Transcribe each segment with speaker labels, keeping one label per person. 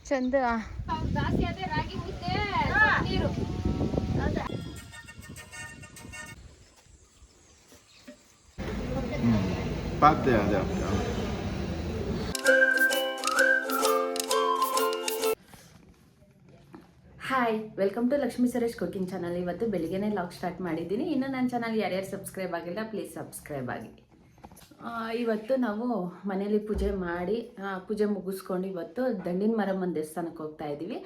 Speaker 1: ಚಂದ
Speaker 2: Parte adesso.
Speaker 1: Hi, welcome to Lakshmi Suresh cooking channel. ಇವತ್ತು ಬೆಳಿಗ್ಗೆನೇ ಲಾಗ್ ಸ್ಟಾರ್ಟ್ ಮಾಡಿದ್ದೀನಿ. ಇನ್ನು ನನ್ನ ಚಾನಲ್ ಯಾರ್ಯಾರು ಸಬ್ಸ್ಕ್ರೈಬ್ ಆಗಿಲ್ಲ ಪ್ಲೀಸ್ ಸಬ್ಸ್ಕ್ರೈಬ್ ಆಗಿ. ಇವತ್ತು ನಾವು ಮನೇಲಿ ಪೂಜೆ ಮುಗಿಸ್ಕೊಂಡು ಇವತ್ತು ದಂಡಿನ ಮಾರಮ್ಮನ ದೇವಸ್ಥಾನಕ್ಕೆ ಹೋಗ್ತಾ ಇದ್ದೀವಿ.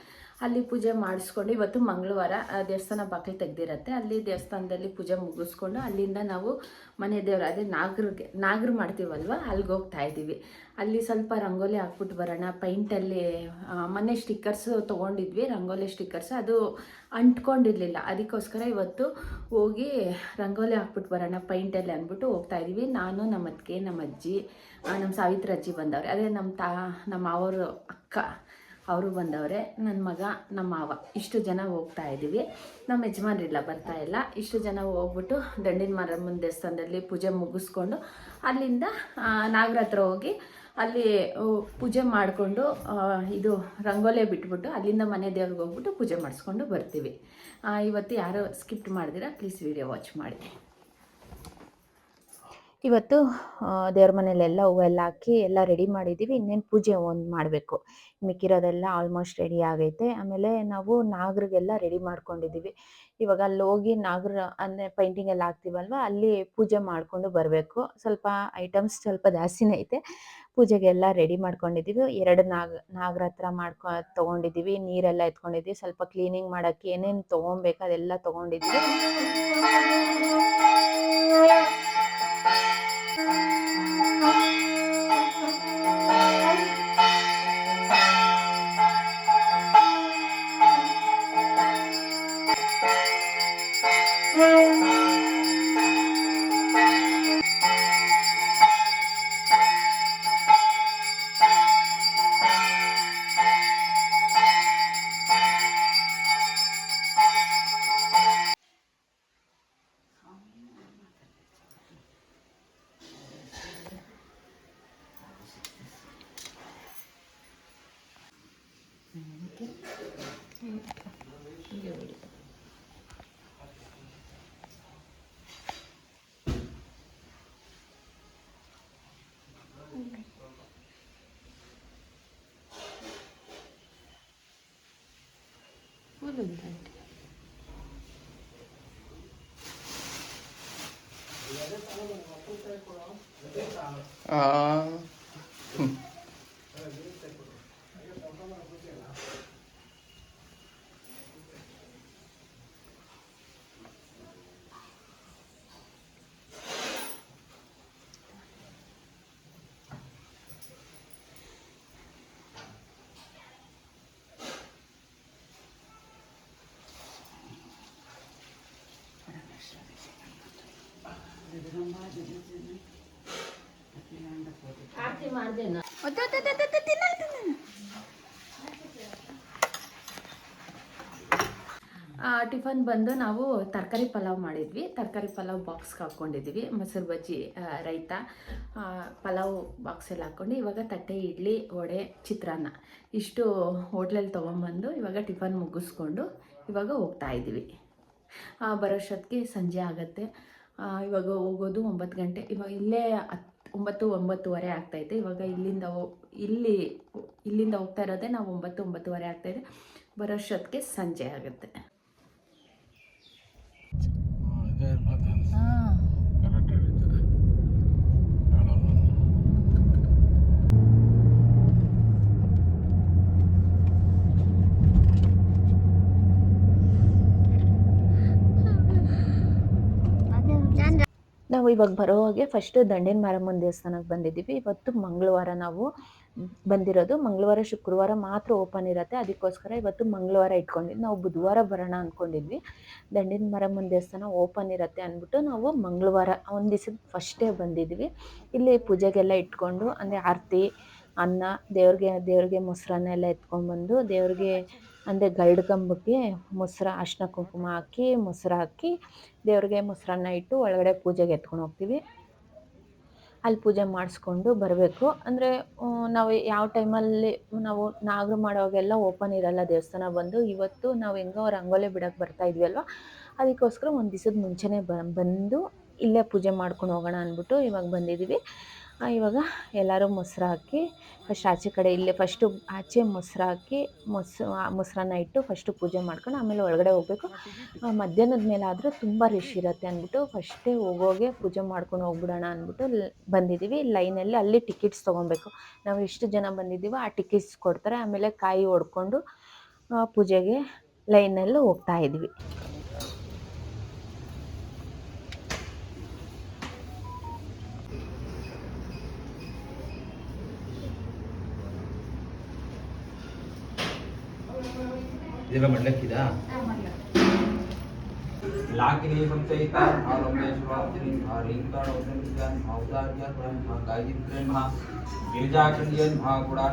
Speaker 1: ಅಲ್ಲಿ ಪೂಜೆ ಮಾಡಿಸ್ಕೊಂಡು ಇವತ್ತು ಮಂಗಳವಾರ ದೇವಸ್ಥಾನ ಬಾಗಿಲು ತೆಗ್ದಿರತ್ತೆ. ಅಲ್ಲಿ ದೇವಸ್ಥಾನದಲ್ಲಿ ಪೂಜೆ ಮುಗಿಸ್ಕೊಂಡು ಅಲ್ಲಿಂದ ನಾವು ಮನೆ ದೇವರು ಅದೇ ನಾಗರು ಮಾಡ್ತೀವಲ್ವ, ಅಲ್ಲಿಗೆ ಹೋಗ್ತಾ ಇದ್ದೀವಿ. ಅಲ್ಲಿ ಸ್ವಲ್ಪ ರಂಗೋಲಿ ಹಾಕ್ಬಿಟ್ಟು ಬರೋಣ. ಪೈಂಟಲ್ಲಿ ಮೊನ್ನೆ ಸ್ಟಿಕ್ಕರ್ಸು ತೊಗೊಂಡಿದ್ವಿ, ರಂಗೋಲಿ ಸ್ಟಿಕ್ಕರ್ಸ್, ಅದು ಅಂಟ್ಕೊಂಡಿರಲಿಲ್ಲ. ಅದಕ್ಕೋಸ್ಕರ ಇವತ್ತು ಹೋಗಿ ರಂಗೋಲಿ ಹಾಕ್ಬಿಟ್ಟು ಬರೋಣ ಪೈಂಟಲ್ಲಿ ಅಂದ್ಬಿಟ್ಟು ಹೋಗ್ತಾ ಇದ್ದೀವಿ. ನಾನು, ನಮ್ಮ ಅತ್ತಿಗೆ, ನಮ್ಮ ಅಜ್ಜಿ, ನಮ್ಮ ಸಾವಿತ್ರ ಅಜ್ಜಿ ಬಂದವ್ರೆ. ಅದೇ ನಮ್ಮ ಅವರು ಅಕ್ಕ ಅವರು ಬಂದವ್ರೆ, ನನ್ನ ಮಗ, ನಮ್ಮ ಮಾವ, ಇಷ್ಟು ಜನ ಹೋಗ್ತಾ ಇದ್ದೀವಿ. ನಮ್ಮ ಯಜಮಾನ್ರಿಲ್ಲ, ಬರ್ತಾ ಇಲ್ಲ. ಇಷ್ಟು ಜನ ಹೋಗ್ಬಿಟ್ಟು ದಂಡಿನ ಮಾರಮ್ಮನ ದೇವಸ್ಥಾನದಲ್ಲಿ ಪೂಜೆ ಮುಗಿಸ್ಕೊಂಡು ಅಲ್ಲಿಂದ ನಾಗರ ಹತ್ರ ಹೋಗಿ ಅಲ್ಲಿ ಪೂಜೆ ಮಾಡಿಕೊಂಡು ಇದು ರಂಗೋಲಿ ಬಿಟ್ಬಿಟ್ಟು ಅಲ್ಲಿಂದ ಮನೆ ದೇವ್ರಿಗೆ ಹೋಗ್ಬಿಟ್ಟು ಪೂಜೆ ಮಾಡಿಸ್ಕೊಂಡು ಬರ್ತೀವಿ. ಇವತ್ತು ಯಾರು ಸ್ಕಿಪ್ ಮಾಡಿದಿರಾ ಪ್ಲೀಸ್ ವಿಡಿಯೋ ವಾಚ್ ಮಾಡಿ. ಇವತ್ತು ದೇವ್ರ ಮನೇಲೆಲ್ಲ ಹೂವೆಲ್ಲ ಹಾಕಿ ಎಲ್ಲ ರೆಡಿ ಮಾಡಿದ್ದೀವಿ. ಇನ್ನೇನು ಪೂಜೆ ಒಂದು ಮಾಡಬೇಕು. ಮಿಕ್ಕಿರೋದೆಲ್ಲ ಆಲ್ಮೋಸ್ಟ್ ರೆಡಿ ಆಗೈತೆ. ಆಮೇಲೆ ನಾವು ನಾಗರಿಗೆಲ್ಲ ರೆಡಿ ಮಾಡ್ಕೊಂಡಿದ್ದೀವಿ. ಇವಾಗ ಅಲ್ಲಿ ಹೋಗಿ ನಾಗರ ಅಂದರೆ ಪೈಂಟಿಂಗ್ ಎಲ್ಲ ಹಾಕ್ತೀವಲ್ವ, ಅಲ್ಲಿ ಪೂಜೆ ಮಾಡಿಕೊಂಡು ಬರಬೇಕು. ಸ್ವಲ್ಪ ಐಟಮ್ಸ್ ಸ್ವಲ್ಪ ಜಾಸ್ತಿನೇ ಐತೆ. ಪೂಜೆಗೆಲ್ಲ ರೆಡಿ ಮಾಡ್ಕೊಂಡಿದ್ದೀವಿ. 2 ನಾಗರ ಹತ್ರ ತೊಗೊಂಡಿದ್ದೀವಿ. ನೀರೆಲ್ಲ ಎತ್ಕೊಂಡಿದ್ದೀವಿ. ಸ್ವಲ್ಪ ಕ್ಲೀನಿಂಗ್ ಮಾಡೋಕ್ಕೆ ಏನೇನು ತೊಗೊಬೇಕು ಅದೆಲ್ಲ ತೊಗೊಂಡಿದ್ದೀವಿ. ಟಿಫನ್ ಬಂದು ನಾವು ತರಕಾರಿ ಪಲಾವ್ ಮಾಡಿದ್ವಿ. ತರಕಾರಿ ಪಲಾವ್ ಬಾಕ್ಸ್ಗೆ ಹಾಕ್ಕೊಂಡಿದ್ವಿ. ಮೊಸರು ಬಜ್ಜಿ, ರೈತ, ಪಲಾವ್ ಬಾಕ್ಸಲ್ಲಿ ಹಾಕ್ಕೊಂಡು ಇವಾಗ ತಟ್ಟೆ ಇಡ್ಲಿ, ವಡೆ, ಚಿತ್ರಾನ್ನ ಇಷ್ಟು ಹೋಟ್ಲಲ್ಲಿ ತೊಗೊಂಬಂದು ಇವಾಗ ಟಿಫನ್ ಮುಗಿಸ್ಕೊಂಡು ಇವಾಗ ಹೋಗ್ತಾ ಇದ್ದೀವಿ. ಬರೋಷ್ಟೊತ್ತಿಗೆ ಸಂಜೆ ಆಗುತ್ತೆ. ಇವಾಗ ಹೋಗೋದು 9 ಗಂಟೆ. ಇವಾಗ ಇಲ್ಲೇ 9-9:30 ಆಗ್ತಾಯಿದೆ. ಇವಾಗ ಇಲ್ಲಿಂದ ಹೋಗ್ತಾ ಇರೋದೇ ನಾವು 9-9:30 ಆಗ್ತಾಯಿದೆ. ಬರೋಷ್ಟೊತ್ತಿಗೆ ಸಂಜೆ ಆಗುತ್ತೆ. ನಾವು ಇವಾಗ ಬರೋವಾಗೆ ಫಸ್ಟ್ ದಂಡಿನ ಮಾರಮ್ಮನ ದೇವಸ್ಥಾನಕ್ಕೆ ಬಂದಿದ್ದೀವಿ. ಇವತ್ತು ಮಂಗಳವಾರ ನಾವು ಬಂದಿರೋದು. ಮಂಗಳವಾರ ಶುಕ್ರವಾರ ಮಾತ್ರ ಓಪನ್ ಇರುತ್ತೆ. ಅದಕ್ಕೋಸ್ಕರ ಇವತ್ತು ಮಂಗಳವಾರ ಇಟ್ಕೊಂಡಿದ್ದು. ನಾವು ಬುಧವಾರ ಬರೋಣ ಅಂದ್ಕೊಂಡಿದ್ವಿ. ದಂಡಿನ ಮಾರಮ್ಮನ ದೇವಸ್ಥಾನ ಓಪನ್ ಇರುತ್ತೆ ಅಂದ್ಬಿಟ್ಟು ನಾವು ಮಂಗಳವಾರ ಒಂದು ದಿವಸದ ಫಸ್ಟೇ ಬಂದಿದ್ವಿ. ಇಲ್ಲಿ ಪೂಜೆಗೆಲ್ಲ ಇಟ್ಕೊಂಡು ಅಂದರೆ ಆರತಿ, ಅನ್ನ, ದೇವ್ರಿಗೆ ಮೊಸರನ್ನ ಎಲ್ಲ ಎತ್ಕೊಂಡ್ಬಂದು ದೇವ್ರಿಗೆ ಅಂದರೆ ಗರುಡ ಕಂಬಕ್ಕೆ ಮೊಸರು, ಅರಿಶಿನ ಕುಂಕುಮ ಹಾಕಿ ಮೊಸರು ಹಾಕಿ ದೇವ್ರಿಗೆ ಮೊಸರನ್ನ ಇಟ್ಟು ಒಳಗಡೆ ಪೂಜೆಗೆ ಎತ್ಕೊಂಡು ಹೋಗ್ತೀವಿ. ಅಲ್ಲಿ ಪೂಜೆ ಮಾಡಿಸ್ಕೊಂಡು ಬರಬೇಕು. ಅಂದರೆ ನಾವು ಯಾವ ಟೈಮಲ್ಲಿ ನಾವು ನಾಗರು ಮಾಡೋವಾಗೆಲ್ಲ ಓಪನ್ ಇರಲ್ಲ ದೇವಸ್ಥಾನ ಬಂದು. ಇವತ್ತು ನಾವು ಹೆಂಗೋ ರಂಗೋಲಿ ಬಿಡೋಕ್ಕೆ ಬರ್ತಾ ಇದ್ವಿ ಅಲ್ವಾ, ಅದಕ್ಕೋಸ್ಕರ ಒಂದು ದಿವಸದ ಮುಂಚೆನೇ ಬಂದು ಇಲ್ಲೇ ಪೂಜೆ ಮಾಡ್ಕೊಂಡು ಹೋಗೋಣ ಅಂದ್ಬಿಟ್ಟು ಇವಾಗ ಬಂದಿದ್ದೀವಿ. ಇವಾಗ ಎಲ್ಲರೂ ಮೊಸರು ಹಾಕಿ ಫಸ್ಟ್ ಆಚೆ ಕಡೆ ಇಲ್ಲೇ ಫಸ್ಟು ಆಚೆ ಮೊಸರು ಹಾಕಿ ಮೊಸರನ್ನ ಇಟ್ಟು ಫಸ್ಟು ಪೂಜೆ ಮಾಡ್ಕೊಂಡು ಆಮೇಲೆ ಒಳಗಡೆ ಹೋಗಬೇಕು. ಮಧ್ಯಾಹ್ನದ ಮೇಲೆ ಆದರೆ ತುಂಬ ರಶ್ ಇರುತ್ತೆ ಅಂದ್ಬಿಟ್ಟು ಫಸ್ಟೇ ಹೋಗೋಗೆ ಪೂಜೆ ಮಾಡ್ಕೊಂಡು ಹೋಗ್ಬಿಡೋಣ ಅಂದ್ಬಿಟ್ಟು ಬಂದಿದ್ದೀವಿ. ಲೈನಲ್ಲಿ ಅಲ್ಲಿ ಟಿಕೆಟ್ಸ್ ತೊಗೊಬೇಕು. ನಾವು ಎಷ್ಟು ಜನ ಬಂದಿದ್ದೀವೋ ಆ ಟಿಕೆಟ್ಸ್ ಕೊಡ್ತಾರೆ. ಆಮೇಲೆ ಕಾಯಿ ಹೊಡ್ಕೊಂಡು ಪೂಜೆಗೆ ಲೈನಲ್ಲಿ ಹೋಗ್ತಾ ಇದ್ವಿ.
Speaker 3: ಇದೆಲ್ಲ ಮಂಡಕ್ಕಿದಾ लाखिनी संचयिता रमेश्वरात्रि हरिंकार औषधिज्ञान औदार्य ब्रह्म गायत्री महा गिरिजाचंद्यन महागुड़ा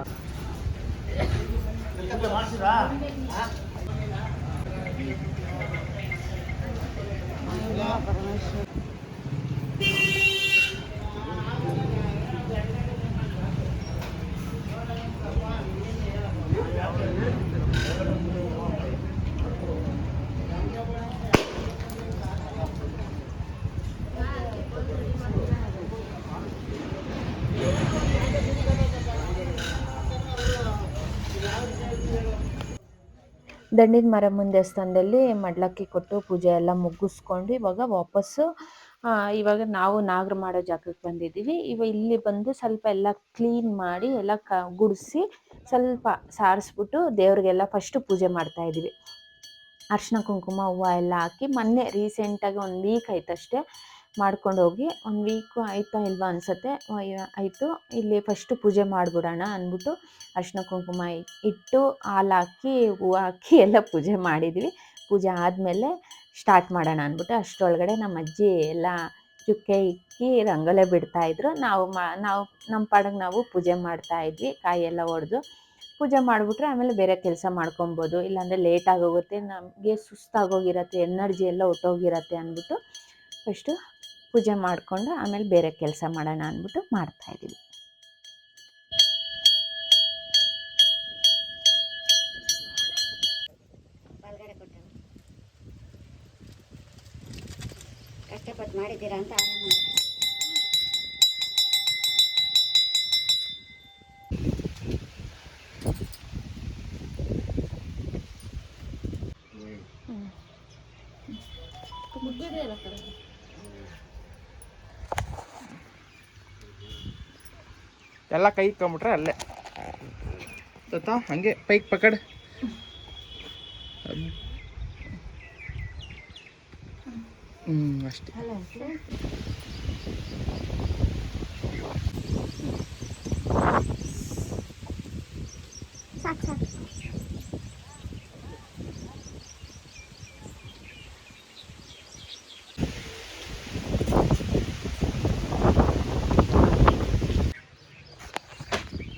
Speaker 1: ದಂಡಿನ ಮಾರಮ್ಮನ ದೇವಸ್ಥಾನದಲ್ಲಿ ಮಡ್ಲಕ್ಕಿ ಕೊಟ್ಟು ಪೂಜೆ ಎಲ್ಲ ಮುಗಿಸ್ಕೊಂಡು ಇವಾಗ ವಾಪಸ್ಸು ಇವಾಗ ನಾವು ನಾಗರು ಮಾಡೋ ಜಾಗಕ್ಕೆ ಬಂದಿದ್ದೀವಿ. ಇಲ್ಲಿ ಬಂದು ಸ್ವಲ್ಪ ಎಲ್ಲ ಕ್ಲೀನ್ ಮಾಡಿ ಎಲ್ಲ ಗುಡಿಸಿ ಸ್ವಲ್ಪ ಸಾರಿಸ್ಬಿಟ್ಟು ದೇವ್ರಿಗೆಲ್ಲ ಫಸ್ಟು ಪೂಜೆ ಮಾಡ್ತಾಯಿದ್ದೀವಿ. ಅರ್ಶಿನ ಕುಂಕುಮ ಹೂವು ಎಲ್ಲ ಹಾಕಿ ಮೊನ್ನೆ ರೀಸೆಂಟಾಗಿ 1 ವೀಕ್ ಆಯ್ತಷ್ಟೇ ಮಾಡ್ಕೊಂಡು ಹೋಗಿ. 1 ವೀಕು ಆಯಿತಾ ಇಲ್ವಾ ಅನಿಸುತ್ತೆ, ಆಯಿತು. ಇಲ್ಲಿ ಫಸ್ಟು ಪೂಜೆ ಮಾಡಿಬಿಡೋಣ ಅಂದ್ಬಿಟ್ಟು ಅರ್ಶಿನ ಕುಂಕುಮ ಇಟ್ಟು ಹಾಲು ಹಾಕಿ ಹೂವು ಹಾಕಿ ಎಲ್ಲ ಪೂಜೆ ಮಾಡಿದ್ವಿ. ಪೂಜೆ ಆದಮೇಲೆ ಸ್ಟಾರ್ಟ್ ಮಾಡೋಣ ಅಂದ್ಬಿಟ್ಟು ಅಷ್ಟರೊಳಗಡೆ ನಮ್ಮ ಅಜ್ಜಿ ಎಲ್ಲ ಚುಕ್ಕೆ ಇಕ್ಕಿ ರಂಗೋಲೆ ಬಿಡ್ತಾಯಿದ್ರು. ನಾವು ನಮ್ಮ ಪಾಡಿಗೆ ನಾವು ಪೂಜೆ ಮಾಡ್ತಾಯಿದ್ವಿ. ಕಾಯಿ ಎಲ್ಲ ಒಡೆದು ಪೂಜೆ ಮಾಡಿಬಿಟ್ರೆ ಆಮೇಲೆ ಬೇರೆ ಕೆಲಸ ಮಾಡ್ಕೊಬೋದು. ಇಲ್ಲಾಂದರೆ ಲೇಟಾಗೋಗುತ್ತೆ, ನಮಗೆ ಸುಸ್ತಾಗೋಗಿರತ್ತೆ, ಎನರ್ಜಿ ಎಲ್ಲ ಹೊಟ್ಟೋಗಿರತ್ತೆ ಅಂದ್ಬಿಟ್ಟು ಫಸ್ಟು ಪೂಜೆ ಮಾಡಿಕೊಂಡು ಆಮೇಲೆ ಬೇರೆ ಕೆಲಸ ಮಾಡೋಣ ಅಂದ್ಬಿಟ್ಟು ಮಾಡ್ತಾಯಿದ್ದೀವಿ.
Speaker 4: ಕಷ್ಟಪಟ್ಟು ಮಾಡಿದ್ದೀರಾ ಅಂತ
Speaker 3: ಎಲ್ಲ ಕೈ ಇಟ್ಕೊಂಬಿಟ್ರೆ ಅಲ್ಲೇ ಗೊತ್ತಾ, ಹಂಗೆ ಪೈಕ್ ಪಕಡ್. ಅಷ್ಟೇ.
Speaker 4: ಸಾಕು ಸಾಕು.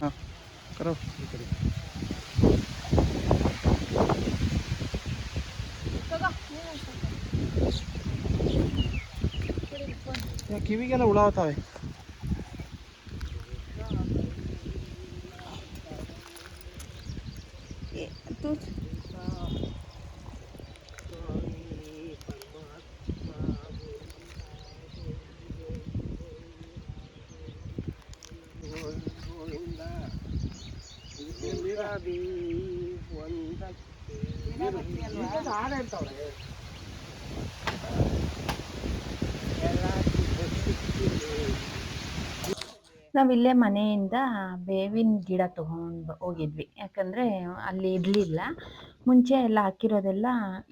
Speaker 3: ಹಾಂ ಕರೋ ಕಿವಿಗೆಲ್ಲ ಹುಳಾವತ್ತಾವೆ.
Speaker 1: ನಾವಿಲ್ಲೇ ಮನೆಯಿಂದ ಬೇವಿನ ಗಿಡ ತೊಗೊಂಡು ಹೋಗಿದ್ವಿ. ಯಾಕಂದರೆ ಅಲ್ಲಿ ಇರಲಿಲ್ಲ. ಮುಂಚೆ ಎಲ್ಲ ಹಾಕಿರೋದೆಲ್ಲ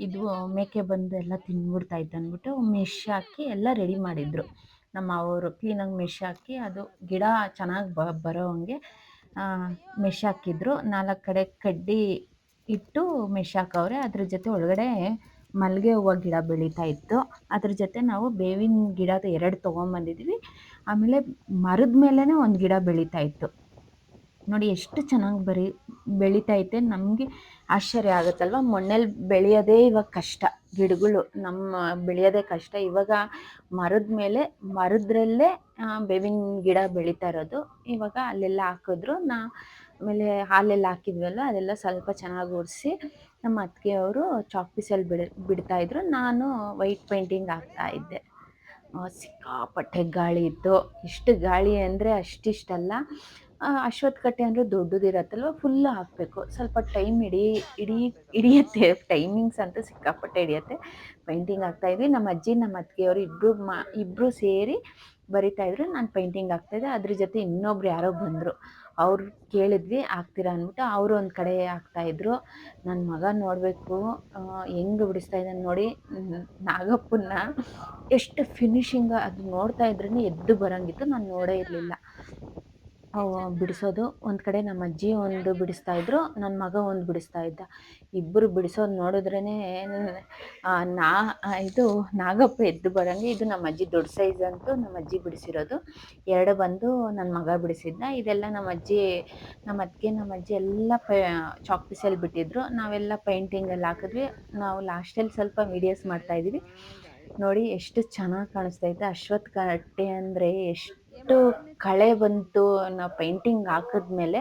Speaker 1: ಇದು ಮೇಕೆ ಬಂದು ಎಲ್ಲ ತಿಂದ್ಬಿಡ್ತಾಯಿತ್ತು ಅಂದ್ಬಿಟ್ಟು ಮೆಶ್ ಹಾಕಿ ಎಲ್ಲ ರೆಡಿ ಮಾಡಿದ್ರು ನಮ್ಮ ಅವರು. ಕ್ಲೀನಾಗಿ ಮೆಶ್ ಹಾಕಿ ಅದು ಗಿಡ ಚೆನ್ನಾಗಿ ಬರೋ ಹಂಗೆ ಮೆಶ್ ಹಾಕಿದ್ರು. 4 ಕಡೆ ಕಡ್ಡಿ ಇಟ್ಟು ಮೆಶ್ ಹಾಕವ್ರೆ. ಅದ್ರ ಜೊತೆ ಒಳಗಡೆ ಮಲ್ಲಿಗೆ ಹೂವು ಗಿಡ ಬೆಳೀತಾ ಇತ್ತು. ಅದ್ರ ಜೊತೆ ನಾವು ಬೇವಿನ ಗಿಡದ 2 ತೊಗೊಂಬಂದಿದ್ವಿ. ಆಮೇಲೆ ಮರದ ಮೇಲೇ ಒಂದು ಗಿಡ ಬೆಳೀತಾ ಇತ್ತು ನೋಡಿ, ಎಷ್ಟು ಚೆನ್ನಾಗಿ ಬೆಳೀತೈತೆ. ನಮಗೆ ಆಶ್ಚರ್ಯ ಆಗುತ್ತಲ್ವ, ಮಣ್ಣಲ್ಲಿ ಬೆಳೆಯೋದೇ ಇವಾಗ ಕಷ್ಟ, ಗಿಡಗಳು ನಮ್ಮ ಬೆಳೆಯೋದೇ ಕಷ್ಟ. ಇವಾಗ ಮರದ್ರಲ್ಲೇ ಬೇವಿನ ಗಿಡ ಬೆಳೀತಾ ಇರೋದು. ಇವಾಗ ಅಲ್ಲೆಲ್ಲ ಹಾಕಿದ್ರು, ಆಮೇಲೆ ಹಾಲೆಲ್ಲ ಹಾಕಿದ್ವಲ್ಲ, ಅದೆಲ್ಲ ಸ್ವಲ್ಪ ಚೆನ್ನಾಗಿ ಒರೆಸಿ ನಮ್ಮ ಅತ್ತಿಗೆಯವರು ಚಾಕ್ ಪೀಸಲ್ಲಿ ಬಿಡ್ತಾಯಿದ್ರು. ನಾನು ವೈಟ್ ಪೇಂಟಿಂಗ್ ಹಾಕ್ತಾಯಿದ್ದೆ. ಸಿಕ್ಕಾಪಟ್ಟೆ ಗಾಳಿ ಇತ್ತು. ಎಷ್ಟು ಗಾಳಿ ಅಂದರೆ ಅಷ್ಟಿಷ್ಟಲ್ಲ. ಅಶ್ವತ್ಥಕಟ್ಟೆ ಅಂದರೆ ದೊಡ್ಡದಿರತ್ತಲ್ವ, ಫುಲ್ಲು ಹಾಕಬೇಕು. ಸ್ವಲ್ಪ ಟೈಮ್ ಹಿಡಿಯುತ್ತೆ. ಟೈಮಿಂಗ್ಸ್ ಅಂತೂ ಸಿಕ್ಕಾಪಟ್ಟೆ ಹಿಡಿಯುತ್ತೆ. ಪೇಂಟಿಂಗ್ ಹಾಕ್ತಾಯಿದ್ವಿ. ನಮ್ಮ ಅಜ್ಜಿ ನಮ್ಮ ಅತ್ತಿಗೆಯವರು ಇಬ್ಬರು ಸೇರಿ ಬರಿತಾಯಿದ್ರು, ನಾನು ಪೇಂಟಿಂಗ್ ಹಾಕ್ತಾಯಿದ್ದೆ. ಅದ್ರ ಜೊತೆ ಇನ್ನೊಬ್ರು ಯಾರೋ ಬಂದರು. ಅವ್ರು ಕೇಳಿದ್ವಿ ಹಾಕ್ತೀರಾ ಅಂದ್ಬಿಟ್ಟು, ಅವರು ಒಂದು ಕಡೆ ಹಾಕ್ತಾಯಿದ್ರು. ನನ್ನ ಮಗ ನೋಡಬೇಕು ಹೆಂಗೆ ಬಿಡಿಸ್ತಾ ಇದ್ದಾನೆ ನೋಡಿ, ನಾಗಪ್ಪನ್ನ ಎಷ್ಟು ಫಿನಿಶಿಂಗ್, ಅದು ನೋಡ್ತಾ ಇದ್ರೇ ಎದ್ದು ಬರೋಂಗಿತ್ತು. ನಾನು ನೋಡೇ ಇರಲಿಲ್ಲ ಬಿಡಿಸೋದು. ಒಂದು ಕಡೆ ನಮ್ಮ ಅಜ್ಜಿ ಒಂದು ಬಿಡಿಸ್ತಾಯಿದ್ರು, ನನ್ನ ಮಗ ಒಂದು ಬಿಡಿಸ್ತಾ ಇದ್ದ. ಇಬ್ಬರು ಬಿಡಿಸೋದು ನೋಡಿದ್ರೇ ಇದು ನಾಗಪ್ಪ ಎದ್ದು ಬರೋಂಗೆ. ಇದು ನಮ್ಮ ಅಜ್ಜಿ ದೊಡ್ಡ ಸೈಜ್ ಅಂತೂ ನಮ್ಮ ಅಜ್ಜಿ ಬಿಡಿಸಿರೋದು. 2 ಬಂದು ನನ್ನ ಮಗ ಬಿಡಿಸಿದ್ದ. ಇದೆಲ್ಲ ನಮ್ಮ ಅತ್ತಿಗೆ ನಮ್ಮ ಅಜ್ಜಿ ಎಲ್ಲ ಚಾಕ್ ಪೀಸಲ್ಲಿ ಬಿಟ್ಟಿದ್ರು. ನಾವೆಲ್ಲ ಪೇಂಟಿಂಗಲ್ಲಿ ಹಾಕಿದ್ವಿ. ನಾವು ಲಾಸ್ಟಲ್ಲಿ ಸ್ವಲ್ಪ ವೀಡಿಯೋಸ್ ಮಾಡ್ತಾಯಿದ್ವಿ ನೋಡಿ. ಎಷ್ಟು ಚೆನ್ನಾಗಿ ಕಾಣಿಸ್ತೈತೆ. ಅಶ್ವತ್ಥಕಟ್ಟೆ ಅಂದರೆ ಎಷ್ಟು ಕಳೆ ಬಂತು. ನಾವು ಪೇಂಟಿಂಗ್ ಹಾಕಿದ್ಮೇಲೆ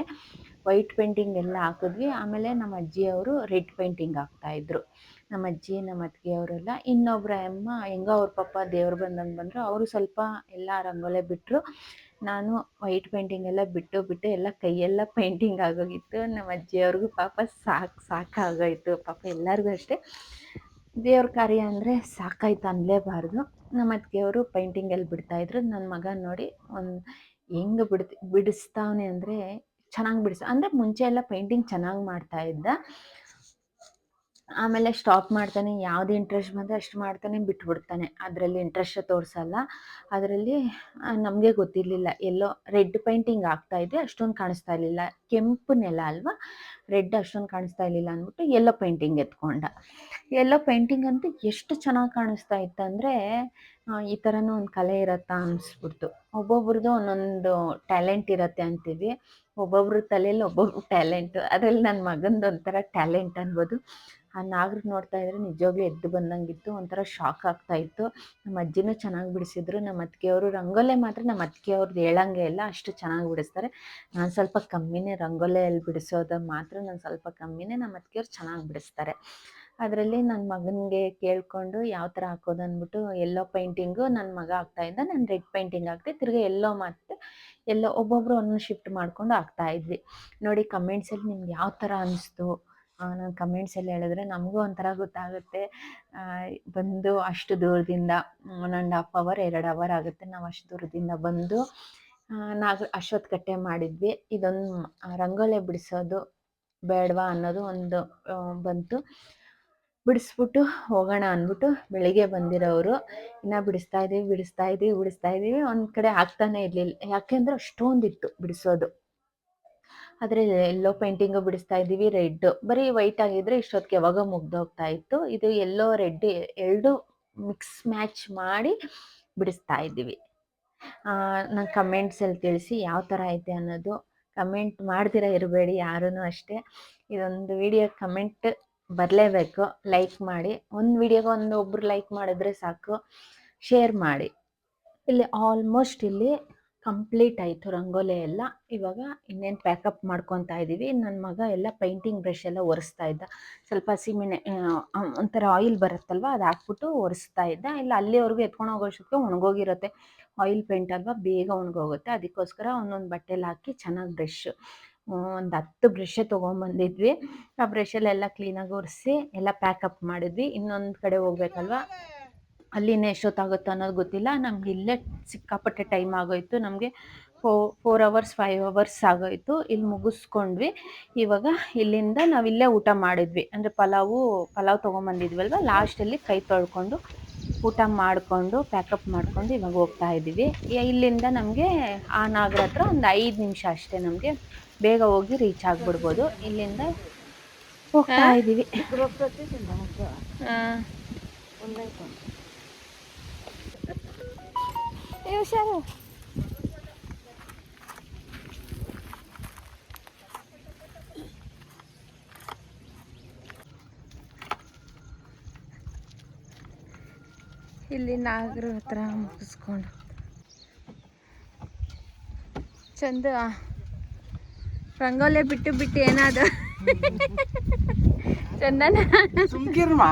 Speaker 1: ವೈಟ್ ಪೇಂಟಿಂಗ್ ಎಲ್ಲ ಹಾಕಿದ್ವಿ. ಆಮೇಲೆ ನಮ್ಮ ಅಜ್ಜಿಯವರು ರೆಡ್ ಪೇಂಟಿಂಗ್ ಹಾಕ್ತಾಯಿದ್ರು. ನಮ್ಮ ಅಜ್ಜಿ ನಮ್ಮ ಅತ್ತಿಗೆಯವರೆಲ್ಲ. ಇನ್ನೊಬ್ಬರ ಅಮ್ಮ ಹೆಂಗೋ ಅವ್ರ ಪಾಪ ದೇವ್ರು ಬಂದಂಗೆ ಬಂದರು. ಅವರು ಸ್ವಲ್ಪ ಎಲ್ಲ ರಂಗೋಲೆ ಬಿಟ್ಟರು. ನಾನು ವೈಟ್ ಪೇಂಟಿಂಗ್ ಎಲ್ಲ ಬಿಟ್ಟು ಎಲ್ಲ ಕೈಯೆಲ್ಲ ಪೇಂಟಿಂಗ್ ಆಗೋಗಿತ್ತು. ನಮ್ಮ ಅಜ್ಜಿಯವ್ರಿಗೂ ಪಾಪ ಸಾಕಾಗೋಯಿತು. ಪಾಪ ಎಲ್ಲರಿಗೂ ಅಷ್ಟೇ, ದೇವ್ರ ಕಾರ್ಯ ಅಂದರೆ ಸಾಕಾಯ್ತು ಅನ್ನಲೇಬಾರ್ದು. ನಮ್ಮ ಅತ್ತಿಗೆಯವರು ಪೇಂಟಿಂಗಲ್ಲಿ ಬಿಡ್ತಾಯಿದ್ರು. ನನ್ನ ಮಗ ನೋಡಿ ಹೆಂಗೆ ಬಿಡಿಸ್ತಾವನೆ ಅಂದರೆ ಚೆನ್ನಾಗಿ ಅಂದರೆ ಮುಂಚೆ ಎಲ್ಲ ಪೇಂಟಿಂಗ್ ಚೆನ್ನಾಗಿ ಮಾಡ್ತಾಯಿದ್ದ. ಆಮೇಲೆ ಸ್ಟಾಪ್ ಮಾಡ್ತಾನೆ. ಯಾವುದು ಇಂಟ್ರೆಸ್ಟ್ ಬಂದರೆ ಅಷ್ಟು ಮಾಡ್ತಾನೆ, ಬಿಟ್ಬಿಡ್ತಾನೆ. ಅದರಲ್ಲಿ ಇಂಟ್ರೆಸ್ಟ್ ತೋರಿಸಲ್ಲ. ಅದರಲ್ಲಿ ನಮಗೆ ಗೊತ್ತಿರಲಿಲ್ಲ. ಎಲ್ಲೋ ರೆಡ್ ಪೇಂಟಿಂಗ್ ಹಾಕ್ತಾಯಿದ್ವಿ, ಅಷ್ಟೊಂದು ಕಾಣಿಸ್ತಾ ಇರಲಿಲ್ಲ. ಕೆಂಪು ನೆಲ ಅಲ್ವಾ, ರೆಡ್ ಅಷ್ಟೊಂದು ಕಾಣಿಸ್ತಾ ಇರಲಿಲ್ಲ ಅಂದ್ಬಿಟ್ಟು ಎಲ್ಲೋ ಪೇಂಟಿಂಗ್ ಎತ್ಕೊಂಡ. ಎಲ್ಲೋ ಪೇಂಟಿಂಗ್ ಅಂತೂ ಎಷ್ಟು ಚೆನ್ನಾಗಿ ಕಾಣಿಸ್ತಾ ಇತ್ತಂದರೆ, ಈ ಥರನೂ ಒಂದು ಕಲೆ ಇರತ್ತಾ ಅನಿಸ್ಬಿಡ್ತು. ಒಬ್ಬೊಬ್ರದ್ದು ಒಂದೊಂದು ಟ್ಯಾಲೆಂಟ್ ಇರುತ್ತೆ ಅಂತೀವಿ. ಒಬ್ಬೊಬ್ರ ತಲೆಯಲ್ಲಿ ಒಬ್ಬೊಬ್ರು ಟ್ಯಾಲೆಂಟು. ಅದರಲ್ಲಿ ನನ್ನ ಮಗಂದು ಒಂಥರ ಟ್ಯಾಲೆಂಟ್ ಅನ್ಬೋದು. ಆ ನಾಗರು ನೋಡ್ತಾ ಇದ್ರೆ ನಿಜವಾಗ್ಲೂ ಎದ್ದು ಬಂದಂಗಿತ್ತು. ಒಂಥರ ಶಾಕ್ ಆಗ್ತಾಯಿತ್ತು. ನಮ್ಮ ಅಜ್ಜಿನೂ ಚೆನ್ನಾಗಿ ಬಿಡಿಸಿದ್ರು. ನಮ್ಮ ಅತ್ತಿಗೆಯವರು ರಂಗೋಲೆ ಮಾತ್ರ ನಮ್ಮ ಅತ್ತಿಗೆಯವ್ರದ್ದು ಹೇಳಂಗೆ ಇಲ್ಲ, ಅಷ್ಟು ಚೆನ್ನಾಗಿ ಬಿಡಿಸ್ತಾರೆ. ನಾನು ಸ್ವಲ್ಪ ಕಮ್ಮಿನೇ ರಂಗೋಲೆಯಲ್ಲಿ ಬಿಡಿಸೋದು ಮಾತ್ರ, ನಾನು ಸ್ವಲ್ಪ ಕಮ್ಮಿನೇ. ನಮ್ಮ ಅತ್ತಿಗೆಯವ್ರು ಚೆನ್ನಾಗಿ ಬಿಡಿಸ್ತಾರೆ. ಅದರಲ್ಲಿ ನನ್ನ ಮಗನಿಗೆ ಕೇಳಿಕೊಂಡು ಯಾವ ಥರ ಹಾಕೋದು ಅಂದ್ಬಿಟ್ಟು ಎಲ್ಲೋ ಪೇಂಟಿಂಗು ನನ್ನ ಮಗ ಹಾಕ್ತಾಯಿದ್ದ. ನಾನು ರೆಡ್ ಪೇಂಟಿಂಗ್ ಹಾಕ್ತೆ. ತಿರ್ಗಿ ಎಲ್ಲೋ ಒಬ್ಬೊಬ್ಬರು ಒಂದೊಂದು ಶಿಫ್ಟ್ ಮಾಡ್ಕೊಂಡು ಹಾಕ್ತಾಯಿದ್ವಿ ನೋಡಿ. ಕಮೆಂಟ್ಸಲ್ಲಿ ನಿಮ್ಗೆ ಯಾವ ಥರ ಅನ್ನಿಸ್ತು ನಾನು ಕಮೆಂಟ್ಸಲ್ಲಿ ಹೇಳಿದ್ರೆ ನಮಗೂ ಒಂಥರ ಗೊತ್ತಾಗುತ್ತೆ. ಬಂದು ಅಷ್ಟು ದೂರದಿಂದ 1.5 hour 2 hour ಆಗುತ್ತೆ. ನಾವು ಅಷ್ಟು ದೂರದಿಂದ ಬಂದು ಅಶ್ವತ್ಥಕಟ್ಟೆ ಮಾಡಿದ್ವಿ. ಇದೊಂದು ರಂಗೋಲೆ ಬಿಡಿಸೋದು ಬೇಡವಾ ಅನ್ನೋದು ಒಂದು ಬಂತು. ಬಿಡಿಸ್ಬಿಟ್ಟು ಹೋಗೋಣ ಅಂದ್ಬಿಟ್ಟು ಬೆಳಿಗ್ಗೆ ಬಂದಿರೋರು ಇನ್ನೂ ಬಿಡಿಸ್ತಾ ಇದ್ದೀವಿ. ಒಂದು ಕಡೆ ಆಗ್ತಾನೆ ಇರಲಿಲ್ಲ. ಯಾಕೆಂದರೆ ಅಷ್ಟೊಂದಿತ್ತು ಬಿಡಿಸೋದು. ಆದರೆ ಎಲ್ಲೋ ಪೇಂಟಿಂಗು ಬಿಡಿಸ್ತಾ ಇದ್ದೀವಿ. ರೆಡ್ಡು ಬರೀ ವೈಟ್ ಆಗಿದ್ದರೆ ಇಷ್ಟೊತ್ತಿಗೆ ಯಾವಾಗ ಮುಗ್ದೋಗ್ತಾ ಇತ್ತು. ಇದು ಎಲ್ಲೋ ರೆಡ್ ಎರಡು ಮಿಕ್ಸ್ ಮ್ಯಾಚ್ ಮಾಡಿ ಬಿಡಿಸ್ತಾ ಇದ್ದೀವಿ. ನಾನು ಕಮೆಂಟ್ಸಲ್ಲಿ ತಿಳಿಸಿ ಯಾವ ಥರ ಐತೆ ಅನ್ನೋದು. ಕಮೆಂಟ್ ಮಾಡ್ದಿರ ಇರಬೇಡಿ ಯಾರೂ ಅಷ್ಟೇ. ಇದೊಂದು ವಿಡಿಯೋ ಕಮೆಂಟ್ ಬರಲೇಬೇಕು. ಲೈಕ್ ಮಾಡಿ. ಒಂದು ವಿಡಿಯೋಗೆ ಒಬ್ಬರು ಲೈಕ್ ಮಾಡಿದ್ರೆ ಸಾಕು. ಶೇರ್ ಮಾಡಿ. ಇಲ್ಲಿ ಆಲ್ಮೋಸ್ಟ್ ಇಲ್ಲಿ ಕಂಪ್ಲೀಟ್ ಆಯಿತು ರಂಗೋಲೆ ಎಲ್ಲ. ಇವಾಗ ಇನ್ನೇನು ಪ್ಯಾಕಪ್ ಮಾಡ್ಕೊತಾ ಇದ್ದೀವಿ. ನನ್ನ ಮಗ ಎಲ್ಲ ಪೇಂಟಿಂಗ್ ಬ್ರಷ್ ಎಲ್ಲ ಒರೆಸ್ತಾ ಇದ್ದ. ಸ್ವಲ್ಪ ಒಂಥರ ಆಯಿಲ್ ಬರುತ್ತಲ್ವ, ಅದು ಹಾಕ್ಬಿಟ್ಟು ಒರೆಸ್ತಾ ಇದ್ದ. ಇಲ್ಲ ಅಲ್ಲಿವರೆಗೂ ಎತ್ಕೊಂಡು ಹೋಗೋಷ್ಟಕ್ಕೆ ಒಣಗೋಗಿರುತ್ತೆ. ಆಯಿಲ್ ಪೇಂಟ್ ಅಲ್ವಾ, ಬೇಗ ಒಣಗೋಗುತ್ತೆ. ಅದಕ್ಕೋಸ್ಕರ ಒಂದೊಂದು ಬಟ್ಟೆಲಿ ಹಾಕಿ ಚೆನ್ನಾಗಿ ಒಂದು 10 ಬ್ರಷೇ ತೊಗೊಂಬಂದಿದ್ವಿ. ಆ ಬ್ರಷಲ್ಲೆಲ್ಲ ಕ್ಲೀನಾಗಿ ಒರೆಸಿ ಎಲ್ಲ ಪ್ಯಾಕಪ್ ಮಾಡಿದ್ವಿ. ಇನ್ನೊಂದು ಕಡೆ ಹೋಗ್ಬೇಕಲ್ವ, ಅಲ್ಲಿನೇ ಎಷ್ಟೊತ್ತಾಗುತ್ತೋ ಅನ್ನೋದು ಗೊತ್ತಿಲ್ಲ. ನಮ್ಗೆ ಇಲ್ಲೇ ಸಿಕ್ಕಾಪಟ್ಟೆ ಟೈಮ್ ಆಗೋಯಿತು. ನಮಗೆ 4 hours 5 hours ಆಗೋಯಿತು. ಇಲ್ಲಿ ಮುಗಿಸ್ಕೊಂಡ್ವಿ. ಇವಾಗ ಇಲ್ಲಿಂದ ನಾವಿಲ್ಲೇ ಊಟ ಮಾಡಿದ್ವಿ. ಅಂದರೆ ಪಲಾವ್ ತೊಗೊಂಬಂದಿದ್ವಲ್ವ, ಲಾಸ್ಟಲ್ಲಿ ಕೈ ತೊಳ್ಕೊಂಡು ಊಟ ಮಾಡಿಕೊಂಡು ಪ್ಯಾಕಪ್ ಮಾಡಿಕೊಂಡು ಇವಾಗ ಹೋಗ್ತಾ ಇದ್ದೀವಿ. ಇಲ್ಲಿಂದ ನಮಗೆ ಆ ನಾಗರ ಹತ್ರ ಒಂದು 5 ನಿಮಿಷ ಅಷ್ಟೇ. ನಮಗೆ ಬೇಗ ಹೋಗಿ ರೀಚ್ ಆಗಿಬಿಡ್ಬೋದು. ಇಲ್ಲಿಂದ ಹೋಗ್ತಾ ಇದ್ದೀವಿ. ಹುಷಾರು. ಇಲ್ಲಿ ನಾಗರ ಹತ್ರ ಮುಗಿಸ್ಕೊಂಡು ಚಂದ ರಂಗೋಲೆ ಬಿಟ್ಟು ಬಿಟ್ಟು ಏನಾದ ಚಂದನ
Speaker 3: ಸುಮ್ಕಿರ್ಮ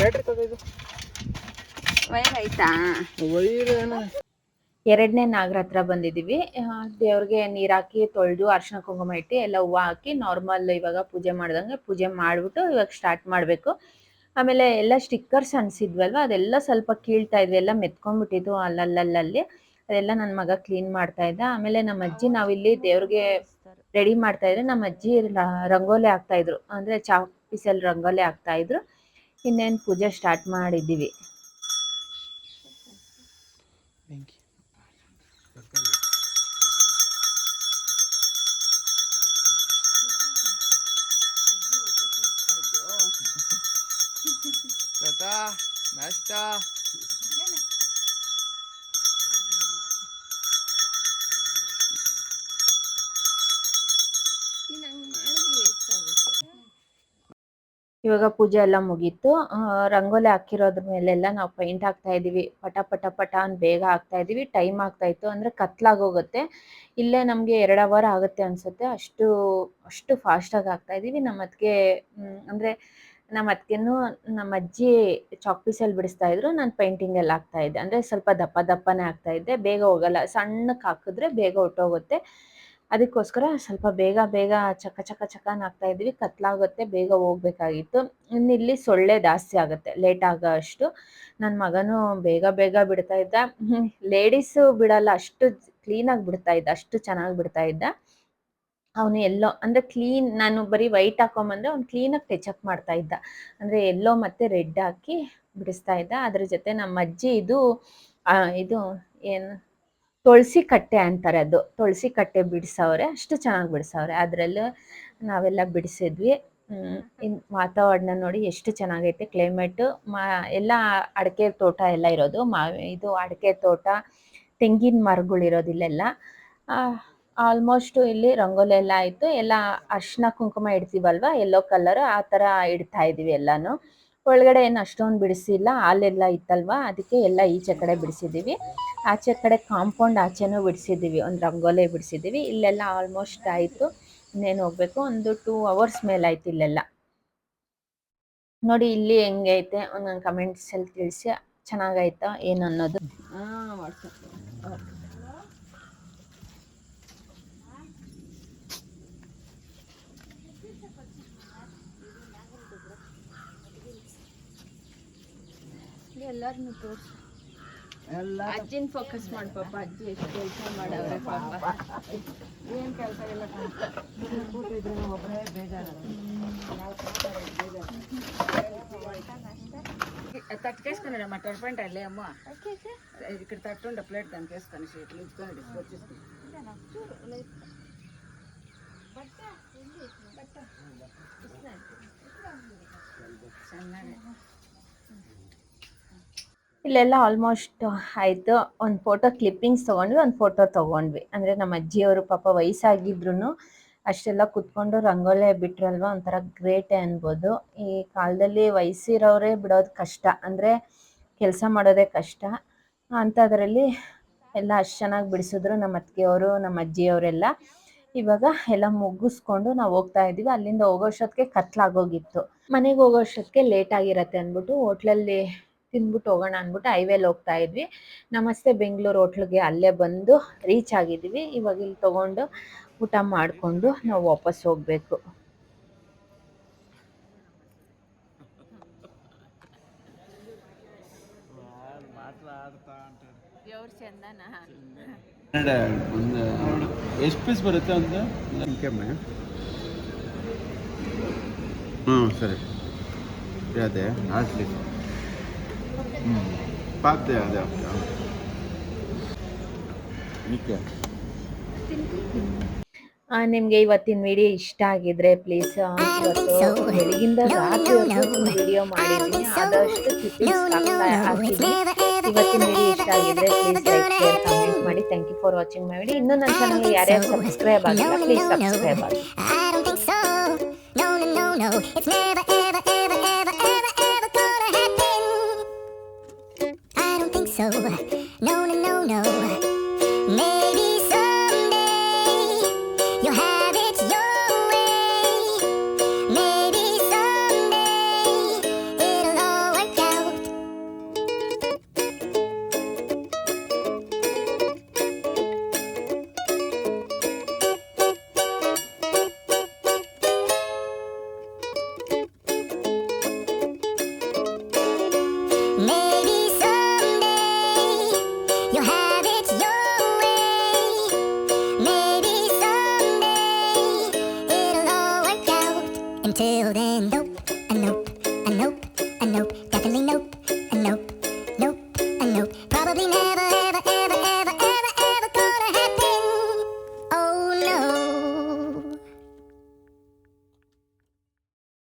Speaker 3: ಬ್ಯಾಟ್ರಿ ತಗೋದು
Speaker 1: ವೈರ್ ಆಯ್ತಾ
Speaker 3: ವೈರ್ ಏನೋ
Speaker 1: ಎರಡನೇ ನಾಗರ ಹತ್ರ ಬಂದಿದ್ದೀವಿ. ದೇವ್ರಿಗೆ ನೀರು ಹಾಕಿ ತೊಳೆದು ಅರ್ಶಿನ ಕುಂಕುಮ ಇಟ್ಟು ಎಲ್ಲ ಹೂವು ಹಾಕಿ ನಾರ್ಮಲ್ ಇವಾಗ ಪೂಜೆ ಮಾಡ್ದಂಗೆ ಪೂಜೆ ಮಾಡಿಬಿಟ್ಟು ಇವಾಗ ಸ್ಟಾರ್ಟ್ ಮಾಡಬೇಕು. ಆಮೇಲೆ ಎಲ್ಲ ಸ್ಟಿಕ್ಕರ್ಸ್ ಅನಿಸಿದ್ವಲ್ವ ಅದೆಲ್ಲ ಸ್ವಲ್ಪ ಕೀಳ್ತಾ ಇದ್ವಿ, ಎಲ್ಲ ಮೆತ್ಕೊಂಡ್ಬಿಟ್ಟಿದ್ವು ಅಲ್ಲಲ್ಲಿ. ಅದೆಲ್ಲ ನನ್ನ ಮಗ ಕ್ಲೀನ್ ಮಾಡ್ತಾ ಇದ್ದ. ಆಮೇಲೆ ನಮ್ಮ ಅಜ್ಜಿ ನಾವಿಲ್ಲಿ ದೇವ್ರಿಗೆ ರೆಡಿ ಮಾಡ್ತಾ ಇದ್ರೆ ನಮ್ಮ ಅಜ್ಜಿ ರಂಗೋಲಿ ಹಾಕ್ತಾ ಇದ್ರು, ಅಂದರೆ ಚಾಕ್ ಪೀಸಲ್ಲಿ ರಂಗೋಲಿ ಹಾಕ್ತಾ ಇದ್ರು. ಇನ್ನೇನು ಪೂಜೆ ಸ್ಟಾರ್ಟ್ ಮಾಡಿದ್ದೀವಿ.
Speaker 3: ಬೆಂಕಿ ನಾಷ್ಟ
Speaker 1: ಇವಾಗ ಪೂಜೆ ಎಲ್ಲ ಮುಗೀತು. ರಂಗೋಲಿ ಹಾಕಿರೋದ್ರ ಮೇಲೆಲ್ಲ ನಾವು ಪೈಂಟ್ ಹಾಕ್ತಾ ಇದೀವಿ. ಪಟ ಪಟ ಪಟ ಅಂತ ಬೇಗ ಹಾಕ್ತಾ ಇದೀವಿ. ಟೈಮ್ ಆಗ್ತಾ ಇತ್ತು, ಅಂದರೆ ಕತ್ಲಾಗೋಗುತ್ತೆ. ಇಲ್ಲೇ ನಮಗೆ 2 ಅವರ್ ಆಗುತ್ತೆ ಅನ್ಸುತ್ತೆ, ಅಷ್ಟು ಫಾಸ್ಟಾಗಿ ಹಾಕ್ತಾ ಇದೀವಿ. ನಮ್ಮ ಅತ್ತಿಗೆ ಅಂದರೆ ನಮ್ಮ ಅತ್ತಿಗೆನೂ ನಮ್ಮ ಅಜ್ಜಿ ಚಾಕ್ ಪೀಸಲ್ಲಿ ಬಿಡಿಸ್ತಾ ಇದ್ರು, ನಾನು ಪೇಂಟಿಂಗಲ್ಲಿ ಹಾಕ್ತಾ ಇದ್ದೆ. ಅಂದರೆ ಸ್ವಲ್ಪ ದಪ್ಪನೇ ಹಾಕ್ತಾ ಇದ್ದೆ, ಬೇಗ ಹೋಗಲ್ಲ. ಸಣ್ಣಕ್ಕೆ ಹಾಕಿದ್ರೆ ಬೇಗ ಹೊಟ್ಟೋಗುತ್ತೆ. ಅದಕ್ಕೋಸ್ಕರ ಸ್ವಲ್ಪ ಬೇಗ ಚಕನ್ ಹಾಕ್ತಾ ಇದ್ವಿ. ಕತ್ಲಾಗುತ್ತೆ, ಬೇಗ ಹೋಗ್ಬೇಕಾಗಿತ್ತು. ಇನ್ನಿಲ್ಲಿ ಸೊಳ್ಳೆ ಜಾಸ್ತಿ ಆಗುತ್ತೆ ಲೇಟ್ ಆಗೋ ಅಷ್ಟು. ನನ್ನ ಮಗನೂ ಬೇಗ ಬಿಡ್ತಾ ಇದ್ದ. ಲೇಡೀಸು ಬಿಡಲ್ಲ, ಅಷ್ಟು ಕ್ಲೀನಾಗಿ ಬಿಡ್ತಾ ಇದ್ದ, ಅಷ್ಟು ಚೆನ್ನಾಗಿ ಬಿಡ್ತಾ ಇದ್ದ. ಅವನು ಎಲ್ಲೋ ಅಂದರೆ ಕ್ಲೀನ್, ನಾನು ಬರೀ ವೈಟ್ ಹಾಕೊಂಬಂದ್ರೆ ಅವ್ನು ಕ್ಲೀನಾಗಿ ಟಚಪ್ ಮಾಡ್ತಾ ಇದ್ದ. ಅಂದರೆ ಎಲ್ಲೋ ಮತ್ತು ರೆಡ್ ಹಾಕಿ ಬಿಡಿಸ್ತಾ ಇದ್ದ. ಅದ್ರ ಜೊತೆ ನಮ್ಮ ಅಜ್ಜಿ ಇದು ಏನು ತುಳಸಿ ಕಟ್ಟೆ ಅಂತಾರೆ, ಅದು ತುಳಸಿ ಕಟ್ಟೆ ಬಿಡಿಸವ್ರೆ. ಅಷ್ಟು ಚೆನ್ನಾಗಿ ಬಿಡಿಸವ್ರೆ. ಅದರಲ್ಲೂ ನಾವೆಲ್ಲ ಬಿಡಿಸಿದ್ವಿ. ವಾತಾವರಣ ನೋಡಿ ಎಷ್ಟು ಚೆನ್ನಾಗೈತೆ ಕ್ಲೈಮೇಟು. ಎಲ್ಲ ಅಡಿಕೆ ತೋಟ ಎಲ್ಲ ಇರೋದು, ಇದು ಅಡಿಕೆ ತೋಟ, ತೆಂಗಿನ ಮರಗಳಿರೋದಿಲ್ಲೆಲ್ಲ. ಆಲ್ಮೋಸ್ಟು ಇಲ್ಲಿ ರಂಗೋಲಿ ಎಲ್ಲ ಆಯಿತು. ಎಲ್ಲ ಅರ್ಶಿನ ಕುಂಕುಮ ಇಡ್ತೀವಲ್ವ, ಯೆಲ್ಲೋ ಕಲರ್, ಆ ಥರ ಇಡ್ತಾ ಇದ್ದೀವಿ ಎಲ್ಲನೂ. ಒಳಗಡೆ ಏನು ಅಷ್ಟೊಂದು ಬಿಡಿಸಿಲ್ಲ, ಹಾಲೆಲ್ಲ ಇತ್ತಲ್ವ, ಅದಕ್ಕೆ ಎಲ್ಲ ಈಚೆ ಕಡೆ ಬಿಡಿಸಿದ್ದೀವಿ. ಆಚೆ ಕಡೆ ಕಾಂಪೌಂಡ್ ಆಚೆನೂ ಬಿಡಿಸಿದ್ದೀವಿ, ಒಂದು ರಂಗೋಲಿ ಬಿಡಿಸಿದ್ದೀವಿ. ಇಲ್ಲೆಲ್ಲ ಆಲ್ಮೋಸ್ಟ್ ಆಯಿತು. ಇನ್ನೇನು ಹೋಗಬೇಕು, ಒಂದು 2 ಅವರ್ಸ್ ಮೇಲಾಯ್ತು ಇಲ್ಲೆಲ್ಲ. ನೋಡಿ ಇಲ್ಲಿ ಹೆಂಗೆ ಐತೆ, ಒಂದೊಂದು ಕಮೆಂಟ್ಸಲ್ಲಿ ತಿಳಿಸಿ ಚೆನ್ನಾಗಾಯ್ತಾ ಏನು ಅನ್ನೋದು. ಎಲ್ಲರನ್ನು ತೋರಿಸಿ ಅಜ್ಜಿನ ಫೋಕಸ್ ಮಾಡಿ ಪಾಪ. ಅಜ್ಜಿ ಎಷ್ಟು ಕೆಲಸ ಮಾಡವ್ರೆ ಪಾಪ.
Speaker 3: ಏನು ಕೆಲಸ ಇಲ್ಲ ಕೂತಿದ್ರೆ ಒಬ್ಬರೇ ಬೇಜಾರು. తట్టుకేసుకున్నాడమ్మా టొరపంట అల్లే అమ్మ ఇక్కడ తట్టుండ ప్లేట్ దానికి వేసుకొని షీట్లు ఇచ్చుకొని వచ్చేసుకుని
Speaker 1: ಇಲ್ಲೆಲ್ಲ ಆಲ್ಮೋಸ್ಟ್ ಆಯಿತು. ಒಂದು ಫೋಟೋ ಕ್ಲಿಪ್ಪಿಂಗ್ಸ್ ತೊಗೊಂಡ್ವಿ, ಒಂದು ಫೋಟೋ ತೊಗೊಂಡ್ವಿ. ಅಂದರೆ ನಮ್ಮ ಅಜ್ಜಿಯವರು ಪಾಪ ವಯಸ್ಸಾಗಿದ್ರು ಅಷ್ಟೆಲ್ಲ ಕುತ್ಕೊಂಡು ರಂಗೋಲಿ ಬಿಟ್ರಲ್ವ, ಒಂಥರ ಗ್ರೇಟೇ ಅನ್ಬೋದು. ಈ ಕಾಲದಲ್ಲಿ ವಯಸ್ಸಿರೋರೇ ಬಿಡೋದು ಕಷ್ಟ, ಅಂದರೆ ಕೆಲಸ ಮಾಡೋದೇ ಕಷ್ಟ. ಅಂಥದ್ರಲ್ಲಿ ಎಲ್ಲ ಅಷ್ಟು ಚೆನ್ನಾಗಿ ಬಿಡಿಸಿದ್ರು ನಮ್ಮ ಅತ್ತಿಗೆಯವರು, ನಮ್ಮ ಅಜ್ಜಿಯವರೆಲ್ಲ. ಇವಾಗ ಎಲ್ಲ ಮುಗಿಸ್ಕೊಂಡು ನಾವು ಹೋಗ್ತಾ ಇದ್ದೀವಿ. ಅಲ್ಲಿಂದ ಹೋಗೋಷ್ಟೊತ್ತಿಗೆ ಕತ್ಲಾಗೋಗಿತ್ತು. ಮನೆಗೆ ಹೋಗೋಷ್ಟೊತ್ತಿಗೆ ಲೇಟ್ ಆಗಿರತ್ತೆ ಅಂದ್ಬಿಟ್ಟು ಹೋಟ್ಲಲ್ಲಿ ತಿಂದ್ಬಿಟ್ಟು ಹೋಗೋಣ ಅಂದ್ಬಿಟ್ಟು ಹೈವೇಲಿ ಹೋಗ್ತಾ ಇದ್ವಿ. ನಮಸ್ತೆ ಬೆಂಗಳೂರು ಹೋಟ್ಲಿಗೆ ಅಲ್ಲೇ ಬಂದು ರೀಚ್ ಆಗಿದ್ದೀವಿ. ಇವಾಗ ಇಲ್ಲಿ ತೊಗೊಂಡು ಊಟ ಮಾಡಿಕೊಂಡು ನಾವು ವಾಪಸ್ ಹೋಗಬೇಕು.
Speaker 2: ಎಷ್ಟು ಪೀಸ್ ಬರುತ್ತೆ ಅಂತ ಕೆಮ್ಮೆ? ಸರಿ ಅದೇ ಹಾಕ್ಲಿ. ಪಾತ್ರೆ ಅದೇ ಓಕೆ.
Speaker 1: ನಿಮಗೆ ಇವತ್ತಿನ ವಿಡಿಯೋ ಇಷ್ಟ ಆಗಿದ್ರೆ ಪ್ಲೀಸ್, ಇವತ್ತು ಬೆಳಗಿಂದ ರಾತ್ರಿವರೆಗೂ ವಿಡಿಯೋ ಮಾಡಿದ್ದೀನಿ, ಆದಷ್ಟು ಕ್ಲಿಪ್ಪಿಂಗ್ಸ್ ಹಾಕ್ತೀನಿ. ಇವತ್ತಿನ ವಿಡಿಯೋ ಇಷ್ಟ ಆಗಿದ್ರೆ ಪ್ಲೀಸ್ ಲೈಕ್, ಶೇರ್, ಕಮೆಂಟ್ ಮಾಡಿ. Thank you for watching my video. ಇನ್ನೂ ನನ್ನ ಚಾನಲ್ ಯಾರ್ಯಾರು ಸಬ್ಸ್ಕ್ರೈಬ್ ಆಗಿಲ್ಲ ಪ್ಲೀಸ್ ಸಬ್ಸ್ಕ್ರೈಬ್ ಆಗಿ.
Speaker 5: so. No, no, no, no. Maybe someday you'll have it your way. Maybe someday it'll all work out. Maybe someday you'll have it your way. Maybe someday it'll all work out. Until then, nope, a nope, a nope, a nope, definitely nope, a nope.